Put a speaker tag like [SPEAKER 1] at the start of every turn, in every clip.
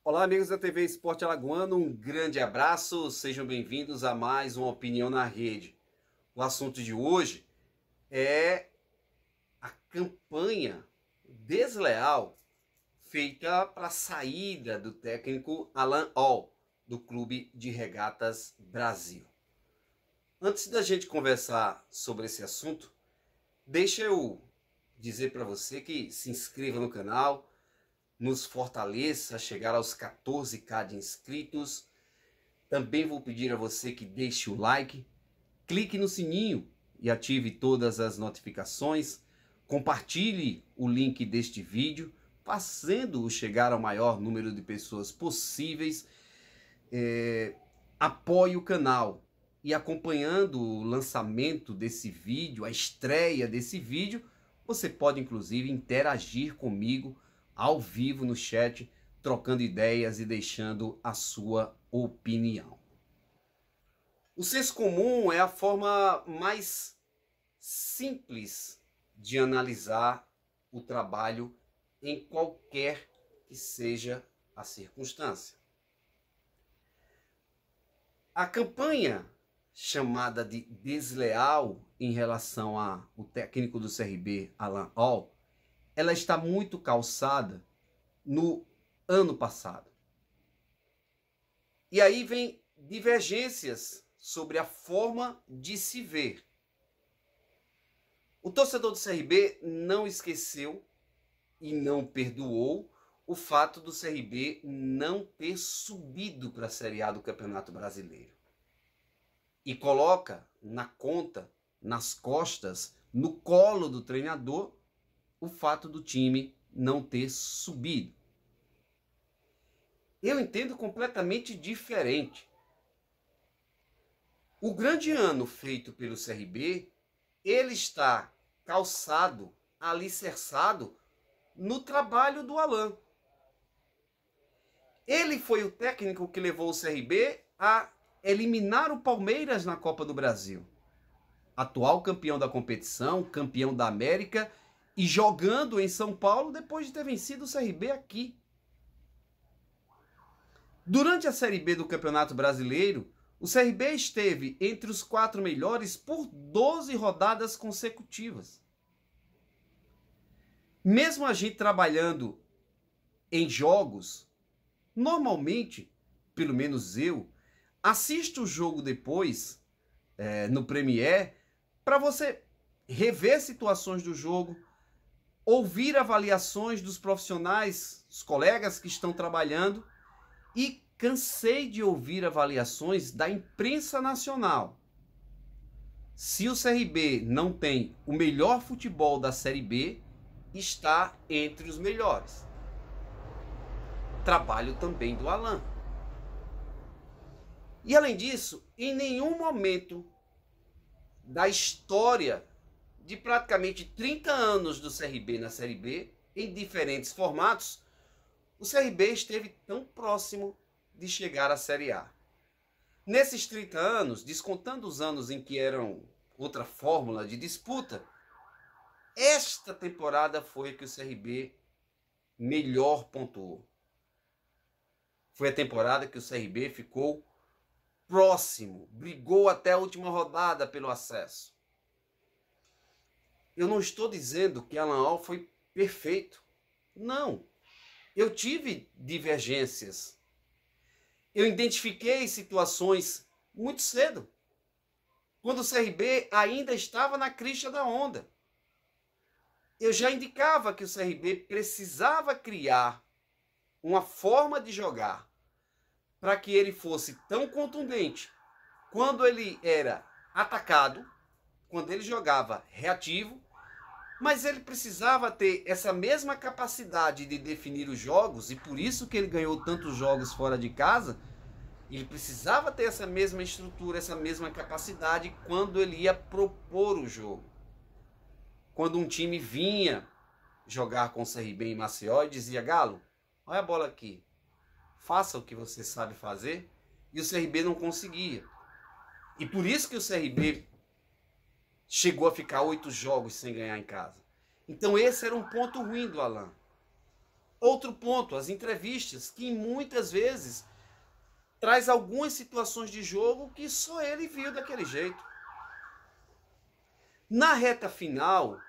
[SPEAKER 1] Olá, amigos da TV Esporte Alagoano, um grande abraço, sejam bem-vindos a mais uma Opinião na Rede. O assunto de hoje é a campanha desleal feita para a saída do técnico Alain All, do Clube de Regatas Brasil. Antes da gente conversar sobre esse assunto, deixa eu dizer para você que se inscreva no canal, nos fortaleça a chegar aos 14k de inscritos. Também vou pedir a você que deixe o like, clique no sininho e ative todas as notificações. Compartilhe o link deste vídeo, fazendo-o chegar ao maior número de pessoas possíveis. Apoie o canal e acompanhando o lançamento desse vídeo, a estreia desse vídeo, você pode inclusive interagir comigo ao vivo no chat, trocando ideias e deixando a sua opinião. O senso comum é a forma mais simples de analisar o trabalho em qualquer que seja a circunstância. A campanha chamada de desleal em relação ao técnico do CRB, Alain All, ela está muito calçada no ano passado. E aí vem divergências sobre a forma de se ver. O torcedor do CRB não esqueceu e não perdoou o fato do CRB não ter subido para a Série A do Campeonato Brasileiro. E coloca na conta, nas costas, no colo do treinador, o fato do time não ter subido. Eu entendo completamente diferente. O grande ano feito pelo CRB, ele está calçado, alicerçado no trabalho do Alain. Ele foi o técnico que levou o CRB a eliminar o Palmeiras na Copa do Brasil. Atual campeão da competição, campeão da América, e jogando em São Paulo depois de ter vencido o CRB aqui. Durante a Série B do Campeonato Brasileiro, o CRB esteve entre os 4 melhores por 12 rodadas consecutivas. Mesmo a gente trabalhando em jogos, normalmente, pelo menos eu, assisto o jogo depois, no Premiere, para você rever situações do jogo, ouvir avaliações dos profissionais, os colegas que estão trabalhando, e cansei de ouvir avaliações da imprensa nacional. Se o CRB não tem o melhor futebol da Série B, está entre os melhores. Trabalho também do Alain. E além disso, em nenhum momento da história de praticamente 30 anos do CRB na Série B, em diferentes formatos, o CRB esteve tão próximo de chegar à Série A. Nesses 30 anos, descontando os anos em que eram outra fórmula de disputa, esta temporada foi a que o CRB melhor pontuou. Foi a temporada que o CRB ficou próximo, brigou até a última rodada pelo acesso. Eu não estou dizendo que Alain All foi perfeito. Não. Eu tive divergências. Eu identifiquei situações muito cedo, quando o CRB ainda estava na crista da onda. Eu já indicava que o CRB precisava criar uma forma de jogar para que ele fosse tão contundente quando ele era atacado, quando ele jogava reativo, mas ele precisava ter essa mesma capacidade de definir os jogos, e por isso que ele ganhou tantos jogos fora de casa. Ele precisava ter essa mesma estrutura, essa mesma capacidade quando ele ia propor o jogo. Quando um time vinha jogar com o CRB em Maceió e dizia: Galo, olha a bola aqui, faça o que você sabe fazer, e o CRB não conseguia. E por isso que o CRB chegou a ficar 8 jogos sem ganhar em casa. Então esse era um ponto ruim do Alain. Outro ponto, as entrevistas, que muitas vezes traz algumas situações de jogo que só ele viu daquele jeito. Na reta final,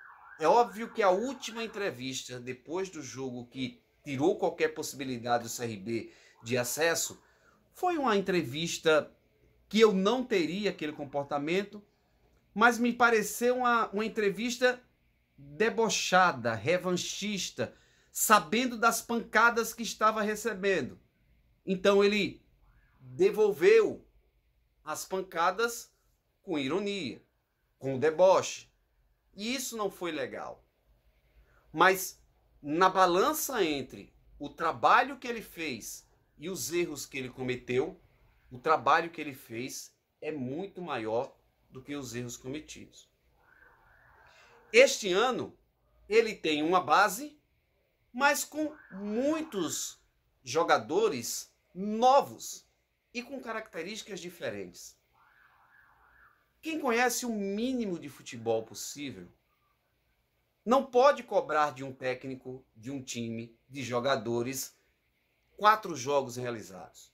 [SPEAKER 1] é óbvio que a última entrevista, depois do jogo que tirou qualquer possibilidade do CRB de acesso, foi uma entrevista que eu não teria aquele comportamento, mas me pareceu uma entrevista debochada, revanchista, sabendo das pancadas que estava recebendo. Então ele devolveu as pancadas com ironia, com deboche. E isso não foi legal. Mas na balança entre o trabalho que ele fez e os erros que ele cometeu, o trabalho que ele fez é muito maior do que os erros cometidos. Este ano, ele tem uma base, mas com muitos jogadores novos e com características diferentes. Quem conhece o mínimo de futebol possível não pode cobrar de um técnico, de um time, de jogadores, 4 jogos realizados.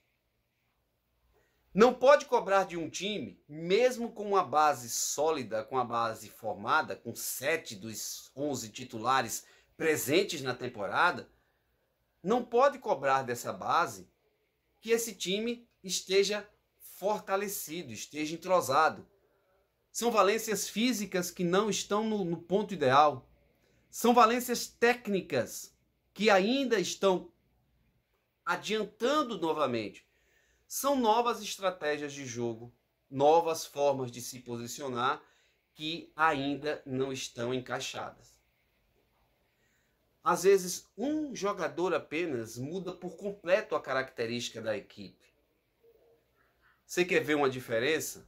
[SPEAKER 1] Não pode cobrar de um time, mesmo com uma base sólida, com a base formada, com 7 dos 11 titulares presentes na temporada, não pode cobrar dessa base que esse time esteja fortalecido, esteja entrosado. São valências físicas que não estão no ponto ideal. São valências técnicas que ainda estão adiantando novamente. São novas estratégias de jogo, novas formas de se posicionar que ainda não estão encaixadas. Às vezes, um jogador apenas muda por completo a característica da equipe. Você quer ver uma diferença?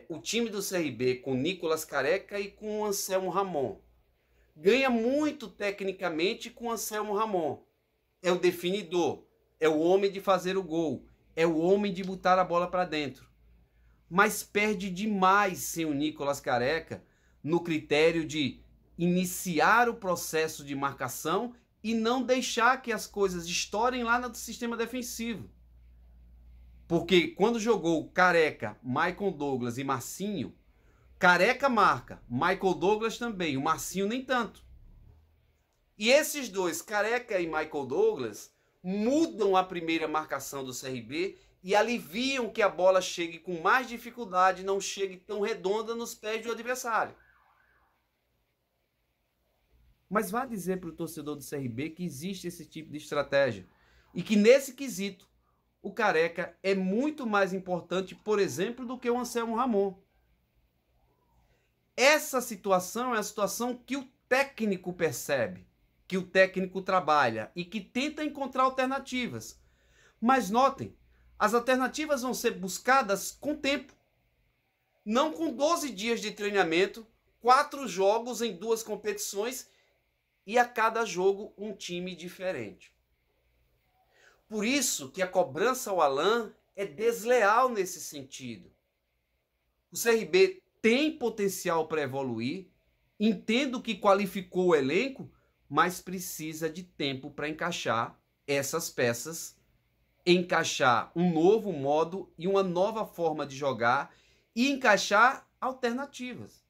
[SPEAKER 1] O time do CRB com Nicolas Careca e com Anselmo Ramon ganha muito tecnicamente com Anselmo Ramon. É o definidor, é o homem de fazer o gol, é o homem de botar a bola para dentro. Mas perde demais sem o Nicolas Careca no critério de iniciar o processo de marcação e não deixar que as coisas estourem lá no sistema defensivo. Porque quando jogou Careca, Michael Douglas e Marcinho, Careca marca, Michael Douglas também, o Marcinho nem tanto. E esses dois, Careca e Michael Douglas, mudam a primeira marcação do CRB e aliviam que a bola chegue com mais dificuldade, não chegue tão redonda nos pés do adversário. Mas vá dizer para o torcedor do CRB que existe esse tipo de estratégia e que nesse quesito o Careca é muito mais importante, por exemplo, do que o Anselmo Ramon. Essa situação é a situação que o técnico percebe, que o técnico trabalha e que tenta encontrar alternativas. Mas notem, as alternativas vão ser buscadas com tempo. Não com 12 dias de treinamento, 4 jogos em 2 competições e a cada jogo um time diferente. Por isso que a cobrança ao Alain é desleal nesse sentido. O CRB tem potencial para evoluir, entendo que qualificou o elenco, mas precisa de tempo para encaixar essas peças, encaixar um novo modo e uma nova forma de jogar e encaixar alternativas.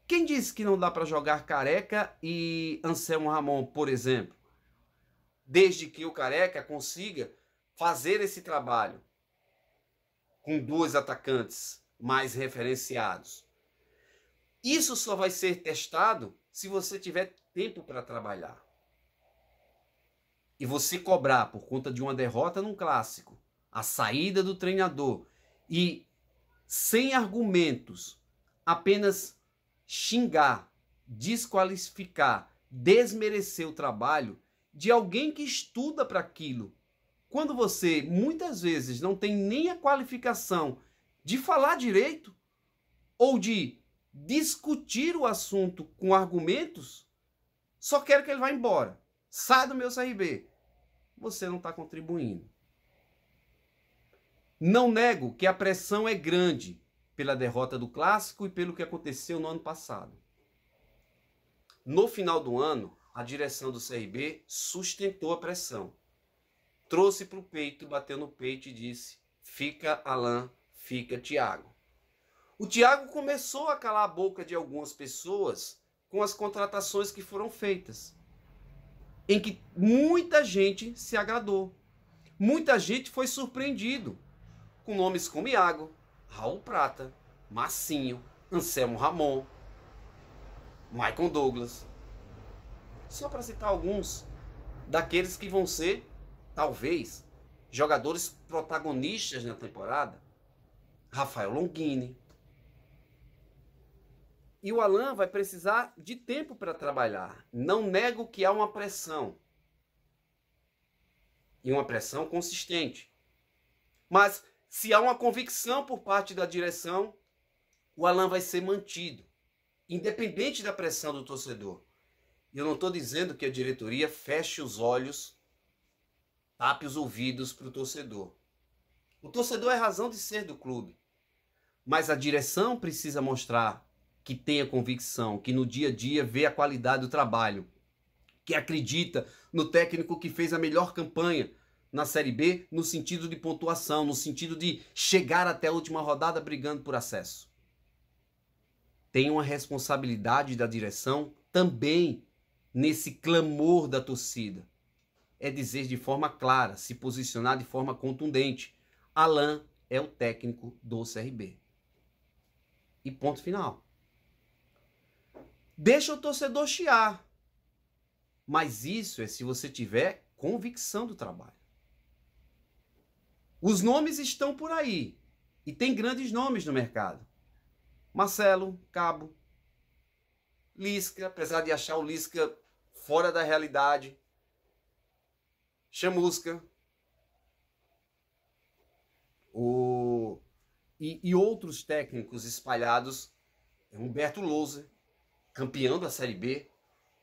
[SPEAKER 1] Quem disse que não dá para jogar Careca e Anselmo Ramon, por exemplo? Desde que o Careca consiga fazer esse trabalho com 2 atacantes mais referenciados. Isso só vai ser testado se você tiver tempo para trabalhar. E você cobrar por conta de uma derrota num clássico, a saída do treinador e sem argumentos, apenas xingar, desqualificar, desmerecer o trabalho de alguém que estuda para aquilo, quando você muitas vezes não tem nem a qualificação de falar direito ou de discutir o assunto com argumentos, só quero que ele vá embora. Sai do meu CRB. Você não está contribuindo. Não nego que a pressão é grande pela derrota do Clássico e pelo que aconteceu no ano passado. No final do ano, a direção do CRB sustentou a pressão. Trouxe para o peito, bateu no peito e disse: fica Alain, fica Thiago. O Thiago começou a calar a boca de algumas pessoas com as contratações que foram feitas, em que muita gente se agradou. Muita gente foi surpreendido com nomes como Iago, Raul Prata, Massinho, Anselmo Ramon, Maicon Douglas. Só para citar alguns daqueles que vão ser, talvez, jogadores protagonistas na temporada. Rafael Longini. E o Alain vai precisar de tempo para trabalhar. Não nego que há uma pressão. E uma pressão consistente. Mas se há uma convicção por parte da direção, o Alain vai ser mantido, independente da pressão do torcedor. E eu não estou dizendo que a diretoria feche os olhos, tape os ouvidos para o torcedor. O torcedor é a razão de ser do clube. Mas a direção precisa mostrar que tem a convicção, que no dia a dia vê a qualidade do trabalho, que acredita no técnico que fez a melhor campanha na Série B, no sentido de pontuação, no sentido de chegar até a última rodada brigando por acesso. Tem uma responsabilidade da direção também nesse clamor da torcida. É dizer de forma clara, se posicionar de forma contundente: Alain é o técnico do CRB. E ponto final. Deixa o torcedor chiar. Mas isso é se você tiver convicção do trabalho. Os nomes estão por aí. E tem grandes nomes no mercado. Marcelo, Cabo, Lisca, apesar de achar o Lisca fora da realidade. Chamusca. E outros técnicos espalhados. Humberto Louser, campeão da Série B,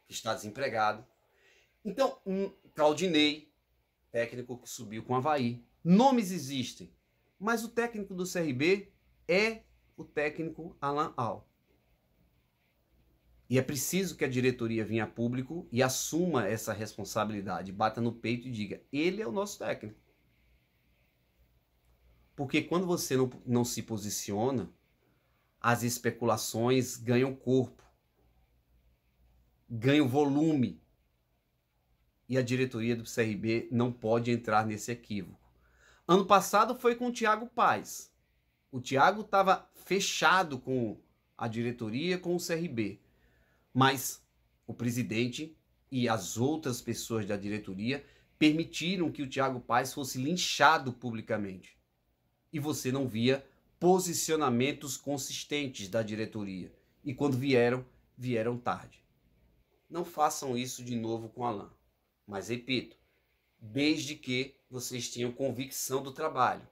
[SPEAKER 1] que está desempregado. Então, Claudinei, técnico que subiu com o Avaí. Nomes existem, mas o técnico do CRB é o técnico Alain Al. E é preciso que a diretoria venha a público e assuma essa responsabilidade, bata no peito e diga: ele é o nosso técnico. Porque quando você não se posiciona, as especulações ganham corpo, ganham volume. E a diretoria do CRB não pode entrar nesse equívoco. Ano passado foi com o Thiago Paes. O Thiago estava fechado com a diretoria, com o CRB. Mas o presidente e as outras pessoas da diretoria permitiram que o Thiago Paes fosse linchado publicamente. E você não via posicionamentos consistentes da diretoria. E quando vieram tarde. Não façam isso de novo com Alain. Mas repito, desde que vocês tenham convicção do trabalho.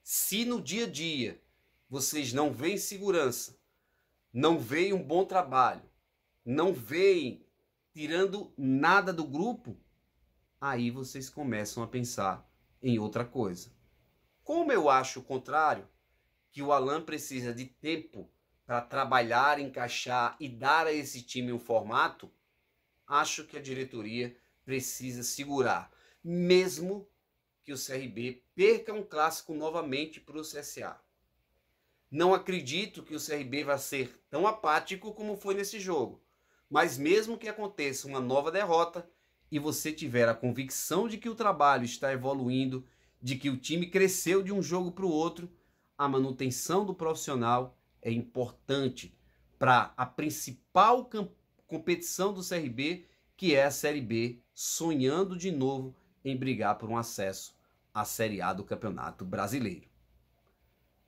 [SPEAKER 1] Se no dia a dia vocês não veem segurança, não veem um bom trabalho, não veem tirando nada do grupo, aí vocês começam a pensar em outra coisa. Como eu acho o contrário, que o Alain precisa de tempo para trabalhar, encaixar e dar a esse time um formato, acho que a diretoria precisa segurar, mesmo que o CRB perca um clássico novamente para o CSA. Não acredito que o CRB vai ser tão apático como foi nesse jogo, mas mesmo que aconteça uma nova derrota e você tiver a convicção de que o trabalho está evoluindo, de que o time cresceu de um jogo para o outro, a manutenção do profissional é importante para a principal competição do CRB, que é a Série B, sonhando de novo em brigar por um acesso à Série A do Campeonato Brasileiro.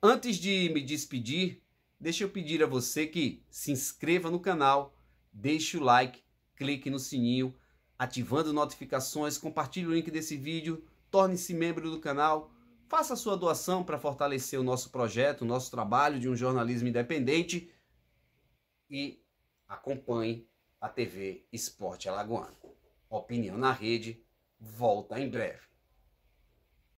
[SPEAKER 1] Antes de me despedir, deixa eu pedir a você que se inscreva no canal, deixe o like, clique no sininho, ativando notificações, compartilhe o link desse vídeo, torne-se membro do canal, faça a sua doação para fortalecer o nosso projeto, o nosso trabalho de um jornalismo independente e acompanhe a TV Esporte Alagoano. Opinião na Rede volta em breve.